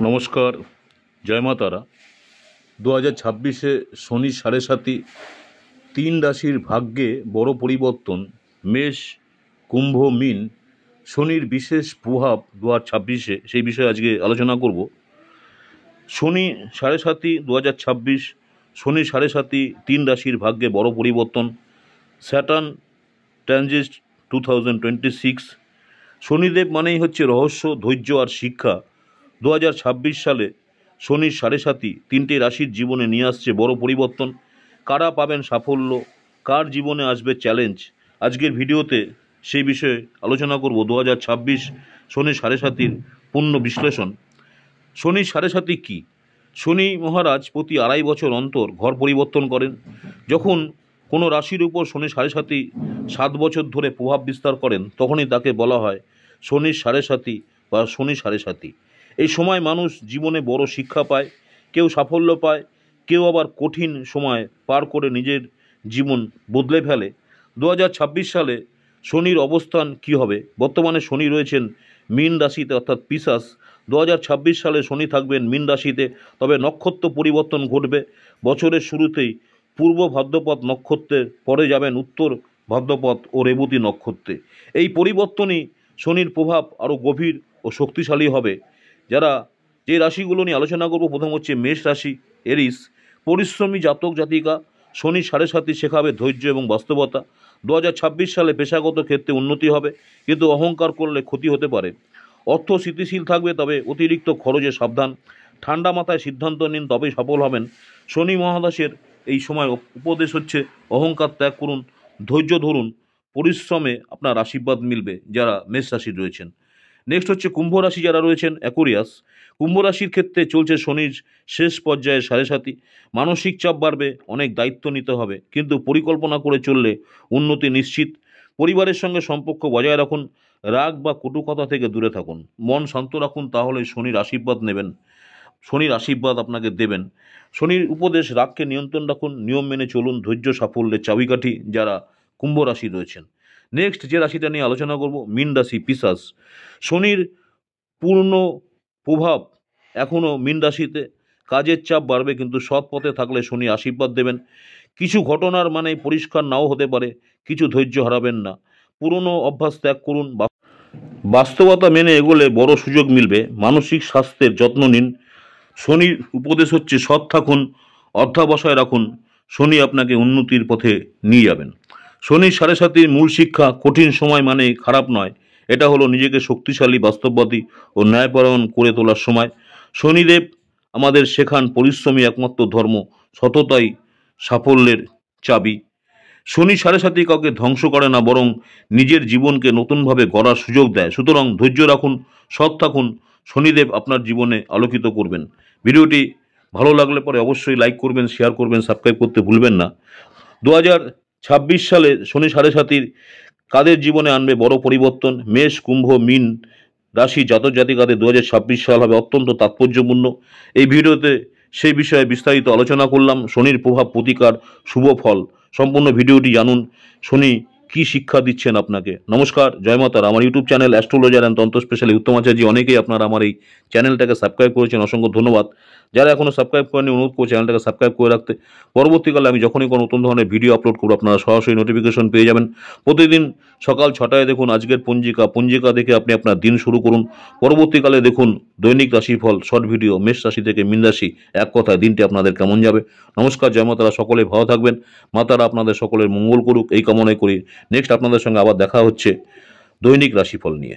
নমস্কার, জয় মা তারা। 2026-এ শনি সাড়ে সাতি, 3 রাশির ভাগ্যে বড় পরিবর্তন। মেষ, কুম্ভ, মীন, শনির বিশেষ প্রভাব 2026-এ, সেই বিষয়ে আজকে আলোচনা করব। শনি সাড়ে সাতি 2026, শনি সাড়ে সাতি 3 রাশির ভাগ্যে বড় পরিবর্তন। Saturn transit 2026। শনিদেব মানেই হচ্ছে রহস্য, ধৈর্য আর শিক্ষা। 2026 সালে শনির সাড়ে সাতি 3টে রাশির জীবনে নিয়ে আসছে বড় পরিবর্তন। কারা পাবেন সাফল্য, কার জীবনে আসবে চ্যালেঞ্জ, আজকের ভিডিওতে সেই বিষয়ে আলোচনা করব। 2026 শনি সাড়ে সাতির পূর্ণ বিশ্লেষণ। শনি সাড়ে সাতি কী? শনি মহারাজ প্রতি 2.5 বছর অন্তর ঘর পরিবর্তন করেন। যখন কোনো রাশির উপর শনি সাড়ে সাতি 7 বছর ধরে প্রভাব বিস্তার করেন, তখনই তাকে বলা হয় শনির সাড়ে সাতি বা শনি সাড়ে সাতি। এই সময় মানুষ জীবনে বড় শিক্ষা পায়, কেউ সাফল্য পায়, কেউ আবার কঠিন সময় পার করে নিজের জীবন বদলে ফেলে। 2026 সালে শনির অবস্থান কি হবে? বর্তমানে শনি রয়েছেন মীন রাশিতে, অর্থাৎ পিশাচ। 2026 সালে শনি থাকবেন মীন রাশিতে, তবে নক্ষত্র পরিবর্তন ঘটবে। বছরের শুরুতেই পূর্ব ভাদ্রপদ নক্ষত্রের পরে যাবেন উত্তর ভাদ্রপদ ও রেবতী নক্ষত্রে। এই পরিবর্তনই শনির প্রভাব আরও গভীর ও শক্তিশালী হবে। যে রাশিগুলো নিয়ে আলোচনা করব, প্রথম হচ্ছে মেষ রাশি, এরিস। পরিশ্রমী জাতক জাতিকা, শনি সাড়ে সাতি শেখাবে ধৈর্য এবং বাস্তবতা। 2026 সালে পেশাগত ক্ষেত্রে উন্নতি হবে, কিন্তু অহংকার করলে ক্ষতি হতে পারে। অর্থ স্থিতিশীল থাকবে, তবে অতিরিক্ত খরচে সাবধান। ঠান্ডা মাথায় সিদ্ধান্ত নিন, তবেই সফল হবেন। শনি মহাদশের এই সময় উপদেশ হচ্ছে অহংকার ত্যাগ করুন, ধৈর্য ধরুন, পরিশ্রমে আপনার আশীর্বাদ মিলবে যারা মেষ রাশির রয়েছেন। নেক্সট হচ্ছে কুম্ভ রাশি, যারা রয়েছেন অ্যাকোয়ারিয়াস। কুম্ভ রাশির ক্ষেত্রে চলছে শনির শেষ পর্যায়ে সাড়ে সাতি। মানসিক চাপ বাড়বে, অনেক দায়িত্ব নিতে হবে, কিন্তু পরিকল্পনা করে চললে উন্নতি নিশ্চিত। পরিবারের সঙ্গে সম্পর্ক বজায় রাখুন, রাগ বা কটু কথা থেকে দূরে থাকুন, মন শান্ত রাখুন, তাহলে শনির আশীর্বাদ নেবেন, শনির আশীর্বাদ আপনাকে দেবেন। শনির উপদেশ, রাগকে নিয়ন্ত্রণ রাখুন, নিয়ম মেনে চলুন, ধৈর্য সাফল্যের চাবিকাঠি যারা কুম্ভ রাশি রয়েছেন। নেক্সট যে রাশিটা নিয়ে আলোচনা করব, মীন রাশি, পিশাচ। শনির পূর্ণ প্রভাব এখনও মীন রাশিতে। কাজের চাপ বাড়বে, কিন্তু সৎ পথে থাকলে শনি আশীর্বাদ দেবেন। কিছু ঘটনার মানে পরিষ্কার নাও হতে পারে, কিছু ধৈর্য হারাবেন না। পুরনো অভ্যাস ত্যাগ করুন, বাস্তবতা মেনে এগোলে বড় সুযোগ মিলবে। মানসিক স্বাস্থ্যের যত্ন নিন। শনির উপদেশ হচ্ছে সৎ থাকুন, অধ্যাবসায় রাখুন, শনি আপনাকে উন্নতির পথে নিয়ে যাবেন। শনির সাড়ে সাতির মূল শিক্ষা, কঠিন সময় মানে খারাপ নয়, এটা হলো নিজেকে শক্তিশালী, বাস্তববাদী ও ন্যায়পরায়ণ করে তোলার সময়। শনিদেব আমাদের শেখান পরিশ্রমী একমাত্র ধর্ম, সততাই সাফল্যের চাবি। শনি সাড়ে সাতি কাউকে ধ্বংস করে না, বরং নিজের জীবনকে নতুনভাবে গড়ার সুযোগ দেয়। সুতরাং ধৈর্য রাখুন, সৎ থাকুন, শনিদেব আপনার জীবনে আলোকিত করবেন। ভিডিওটি ভালো লাগলে পরে অবশ্যই লাইক করবেন, শেয়ার করবেন, সাবস্ক্রাইব করতে ভুলবেন না। 2026 সালে শনি সাড়ে সাতির কাদের জীবনে আনবে বড় পরিবর্তন? মেষ, কুম্ভ, মীন রাশি জাতক জাতিকাদের 2026 সাল হবে অত্যন্ত তাৎপর্যপূর্ণ। এই ভিডিওতে সেই বিষয়ে বিস্তারিত আলোচনা করলাম। শনির প্রভাব, প্রতিকার, শুভ ফল, সম্পূর্ণ ভিডিওটি জানুন। শনি কি শিক্ষা দিচ্ছেন আপনাকে। নমস্কার, জয় মাতারা। আমার ইউটিউব চ্যানেল অ্যাস্ট্রোলজার অ্যান্ড তন্ত্র স্পেশালি উত্তম আচার্য, অনেকেই আপনারা আমার এই চ্যানেলটাকে সাবস্ক্রাইব করেছেন, অসংখ্য ধন্যবাদ। যারা এখনও সাবস্ক্রাইব করেনি, অনুরোধ করে চ্যানেলটাকে সাবস্ক্রাইব করে রাখতে। পরবর্তীকালে আমি যখনই কোনো নতুন ধরনের ভিডিও আপলোড করব, আপনারা সরাসরি নোটিফিকেশন পেয়ে যাবেন। প্রতিদিন সকাল 6টায় দেখুন আজকের পঞ্জিকা দেখে আপনি আপনার দিন শুরু করুন। পরবর্তীকালে দেখুন দৈনিক রাশিফল, শর্ট ভিডিও, মেষ রাশি থেকে মীন রাশি, এক কথায় দিনটি আপনাদের কেমন যাবে। নমস্কার, জয় মাতারা। সকলে ভালো থাকবেন, মাতারা আপনাদের সকলের মঙ্গল করুক, এই কামনাই করি। নেক্সট আপনাদের সঙ্গে আবার দেখা হচ্ছে দৈনিক রাশিফল নিয়ে।